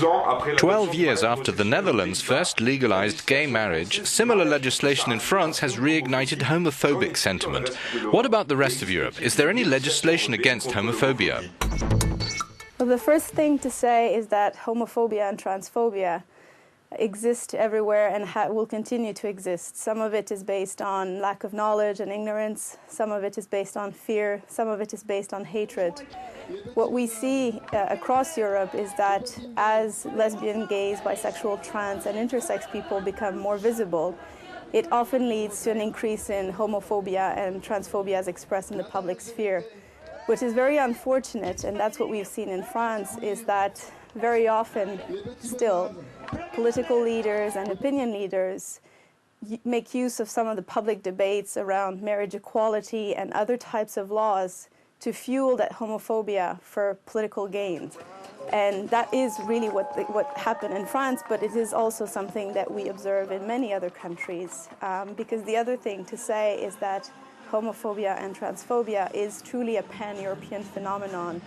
12 years after the Netherlands first legalized gay marriage, similar legislation in France has reignited homophobic sentiment. What about the rest of Europe? Is there any legislation against homophobia? Well, the first thing to say is that homophobia and transphobia exist everywhere and will continue to exist. Some of it is based on lack of knowledge and ignorance, some of it is based on fear, some of it is based on hatred. What we see across Europe is that as lesbian, gays, bisexual, trans and intersex people become more visible, it often leads to an increase in homophobia and transphobia as expressed in the public sphere, which is very unfortunate. And that's what we've seen in France, is that very often still political leaders and opinion leaders make use of some of the public debates around marriage equality and other types of laws to fuel that homophobia for political gain. And that is really what happened in France, but it is also something that we observe in many other countries. Because the other thing to say is that homophobia and transphobia is truly a pan-European phenomenon.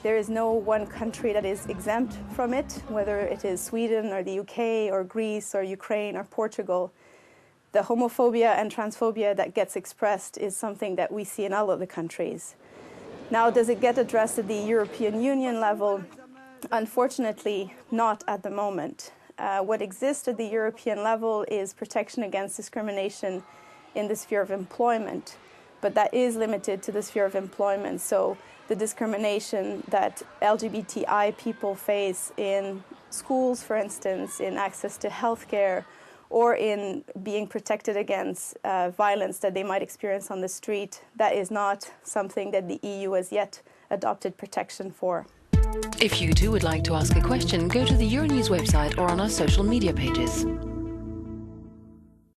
There is no one country that is exempt from it, whether it is Sweden or the UK or Greece or Ukraine or Portugal. The homophobia and transphobia that gets expressed is something that we see in all of the countries. Now, does it get addressed at the European Union level? Unfortunately, not at the moment. What exists at the European level is protection against discrimination in the sphere of employment, but that is limited to the sphere of employment. So the discrimination that LGBTI people face in schools, for instance, in access to healthcare, or in being protected against violence that they might experience on the street, that is not something that the EU has yet adopted protection for. If you too would like to ask a question, go to the Euronews website or on our social media pages.